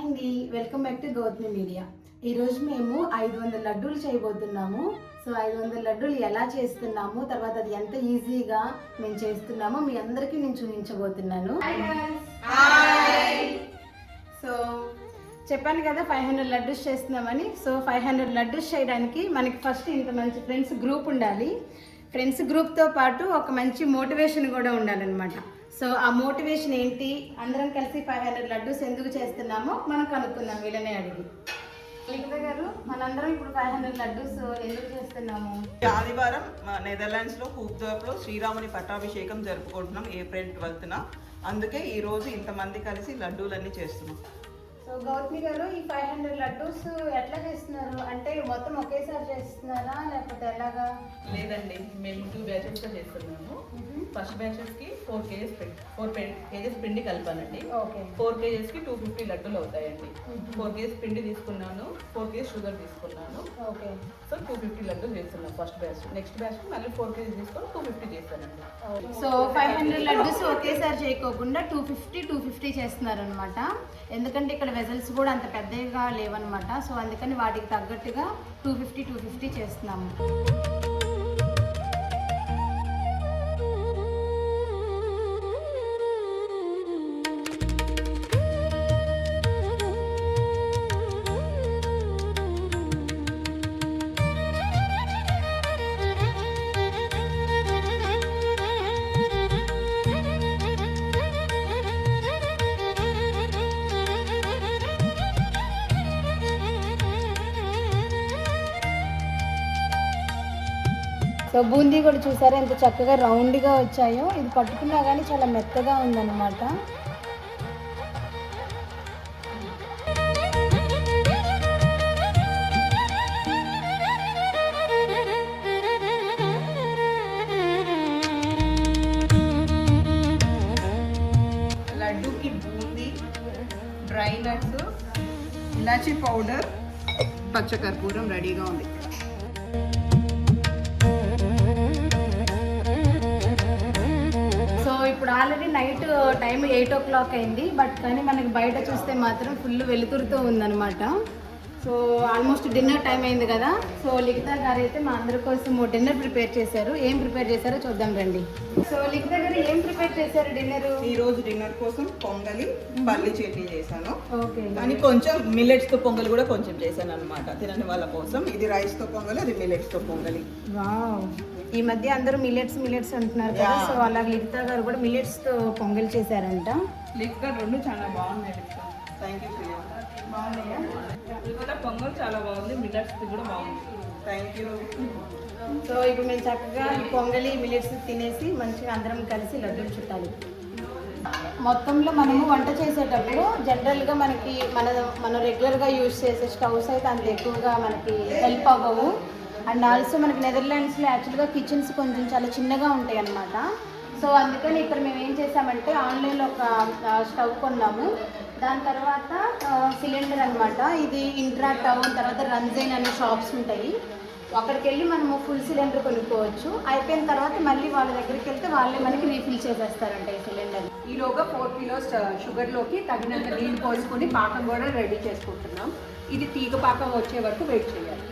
అండి, welcome back to Gautami media. ఈరోజు మేము 500 లడ్డూలు చేయబోతున్నాము. సో 500 లడ్డూలు ఎలా చేస్తున్నాము, తర్వాత అది ఎంత ఈజీగా మేము చేస్తున్నామో మీ అందరికీ నేను చూపించబోతున్నాను. సో చెప్పాను కదా 500 లడ్డూస్ చేస్తున్నామని. సో 500 లడ్డూస్ చేయడానికి మనకి ఫస్ట్ ఇంత మంచి ఫ్రెండ్స్ గ్రూప్ ఉండాలి. ఫ్రెండ్స్ గ్రూప్తో పాటు ఒక మంచి మోటివేషన్ కూడా ఉండాలన్నమాట. సో ఆ మోటివేషన్ ఏంటి, అందరం కలిసి 500 లడ్డూస్ ఎందుకు చేస్తున్నామో మనం కనుక్కుందాం వీళ్ళనే అడిగి. లిఖిత గారు, మనందరం ఇప్పుడు 500 లడ్డూస్ ఎందుకు చేస్తున్నాము? ఆదివారం నెదర్లాండ్స్ లో హూప్దోర్ప్ లో శ్రీరాముని పట్టాభిషేకం జరుపుకుంటున్నాం ఏప్రిల్ 12న. అందుకే ఈ రోజు ఇంతమంది కలిసి లడ్డూలన్నీ చేస్తున్నాం. సో గౌతమి గారు, ఈ 500 లడ్డూస్ ఎట్లా చేస్తున్నారు? అంటే మొత్తం ఒకేసారి చేస్తున్నారా లేకపోతే ఎలాగా? లేదండి, మేము 2 బ్యాచెస్ గా చేస్తున్నాము. ఫస్ట్ బ్యాచెస్ కి 4 కేజెస్ పిండి కలిపానండి. 4 కేజెస్ కి 250 లడ్డూలు అవుతాయండి. 4 కేజెస్ పిండి తీసుకున్నాను, 4 కేజెస్ షుగర్ తీసుకున్నాను. సో 250 లడ్డూలు చేస్తున్నాను ఫస్ట్ బ్యాచ్. నెక్స్ట్ బ్యాచ్ మళ్ళీ 4 కేజీస్ తీసుకొని 250 చేస్తానండి. సో 500 లడ్డూస్ ఒకేసారి చేయకోకుండా 250 చేస్తున్నారు అనమాట. ఎందుకంటే ఇక్కడ వెజల్స్ కూడా అంత పెద్దగా లేవన్నమాట. సో అందుకని వాటికి తగ్గట్టుగా 250 చేస్తున్నాము. సో బూందీ కూడా చూసారా ఎంత చక్కగా రౌండ్గా వచ్చాయో. ఇది పట్టుకున్నా కానీ చాలా మెత్తగా ఉందన్నమాట. లడ్డూకి బూందీ, డ్రై నట్స్, ఇలాచీ పౌడర్, పచ్చకర్పూరం రెడీగా ఉంది. ఇప్పుడు ఆల్రెడీ నైట్ టైం 8 o'clock అయింది. బట్ కానీ మనకి బయట చూస్తే మాత్రం ఫుల్ వెలుతురుతో ఉందన్నమాట. సో ఆల్మోస్ట్ డిన్నర్ టైం అయింది కదా. సో లిఖిత గారు అయితే మా అందరి కోసం డిన్నర్ ప్రిపేర్ చేశారు. ఏం ప్రిపేర్ చేశారో చూద్దాం రండి. సో లిఖిత గారు ఏం ప్రిపేర్ చేశారు డిన్నర్? ఈ రోజు డిన్నర్ కోసం పొంగలి, పల్లి చట్నీ చేశాను. కానీ కొంచెం మిల్లెట్స్ తో పొంగలి కూడా కొంచెం చేశాను అనమాట, తినని వాళ్ళ కోసం. ఇది రైస్ తో పొంగలి, అది మిల్లెట్స్ తో పొంగలి. వావ్, ఈ మధ్య అందరూ మిల్లెట్స్ అంటున్నారు కదా. సో అలాగే లిఖిత గారు కూడా మిల్లెట్స్ తో పొంగల్ చేశారంట. లిఖిత రెండు చాలా బాగున్నాయి. Thank you Priya. బాగున్నాయా? లిఖిత పొంగల్ చాలా బాగుంది, మిల్లెట్స్ కూడా బాగుంది. Thank you. సో ఇప్పుడు మేము చక్కగా ఈ పొంగలి మిల్లెట్స్ తినేసి మంచిగా అందరం కలిసి లడ్డూలు చుట్టాలి. మొత్తంలో మనము వంట చేసేటప్పుడు జనరల్గా మనకి మనం రెగ్యులర్గా యూజ్ చేసే స్టవ్స్ అయితే అంత ఎక్కువగా మనకి హెల్ప్ అవ్వవు. అండ్ ఆల్సో మనకి నెదర్లాండ్స్లో యాక్చువల్గా కిచెన్స్ కొంచెం చాలా చిన్నగా ఉంటాయి అన్నమాట. సో అందుకని ఇక్కడ మేము ఏం చేసామంటే ఆన్లైన్లో ఒక స్టవ్ కొన్నాము. దాని తర్వాత సిలిండర్ అనమాట. ఇది ఇంట్రా టౌన్, తర్వాత రంజైన్ అనే షాప్స్ ఉంటాయి. అక్కడికి వెళ్ళి మనము ఫుల్ సిలిండర్ కొనుక్కోవచ్చు. అయిపోయిన తర్వాత మళ్ళీ వాళ్ళ దగ్గరికి వెళ్తే వాళ్ళే మనకి రీఫిల్ చేసేస్తారంట ఈ సిలిండర్. ఈలోగా 4 kilos షుగర్లోకి తగినంత నీళ్ళు పోసుకొని పాకం కూడా రెడీ చేసుకుంటున్నాం. ఇది తీగ పాకం వచ్చే వరకు వెయిట్ చేయాలి.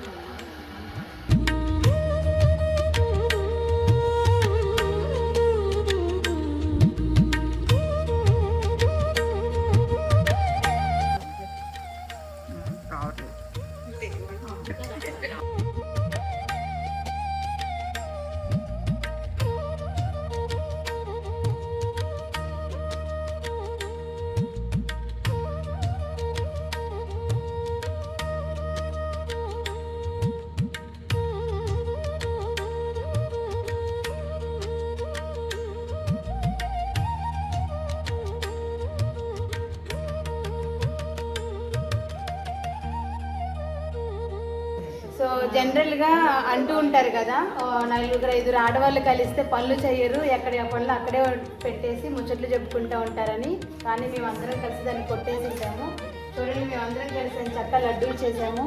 సో జనరల్గా అంటూ ఉంటారు కదా, 4-5 ఆడవాళ్ళు కలిస్తే పనులు చేయరు, ఎక్కడ పనులు అక్కడే పెట్టేసి ముచ్చట్లు చెప్పుకుంటూ ఉంటారని. కానీ మేమందరం కలిసి దాన్ని కొట్టేసేసాము. చూడండి, మేమందరం కలిసి చక్కగా లడ్డూలు చేసాము.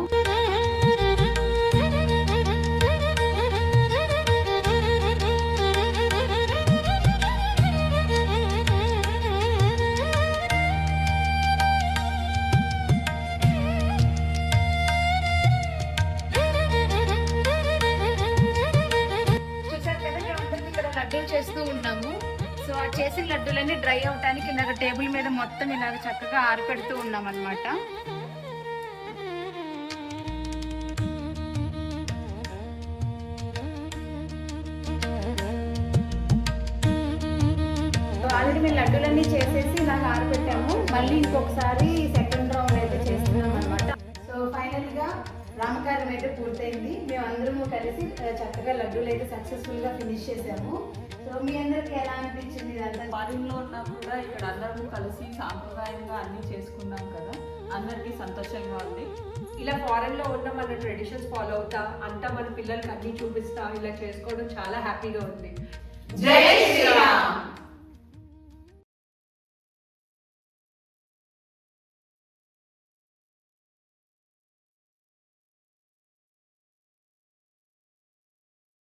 చేసిన లడ్డూలన్నీ డ్రై అవటానికి ఇలాగ టేబుల్ మీద మొత్తం ఇలాగ చక్కగా ఆరపెడుతూ ఉన్నాం అనమాట. ఆల్రెడీ మేము లడ్డూలన్నీ చేసేసి ఇలాగ ఆరబెట్టాము. మళ్ళీ ఇంకొకసారి సెకండ్ రౌండ్ అయితే చేస్తున్నాం అనమాట. సో ఫైనల్ గా రామకార్యం అయితే పూర్తయింది. మేము అందరము కలిసి చక్కగా లడ్డూలు అయితే సక్సెస్ఫుల్ గా ఫినిష్ చేసాము. సో మీ అందరికి ఎలా అనిపించింది ఇదంతా? ఫారిన్లో ఉన్నా కూడా ఇక్కడ అందరం కలిసి సాంప్రదాయంగా అన్నీ చేసుకున్నాం కదా, అందరికీ సంతోషంగా ఉంది. ఇలా ఫారెన్ లో ఉన్న మన ట్రెడిషన్స్ ఫాలో అవుతా అంతా మన పిల్లలకి అన్ని చూపిస్తా ఇలా చేసుకోవడం చాలా హ్యాపీగా ఉంది. జై శ్రీరామ్.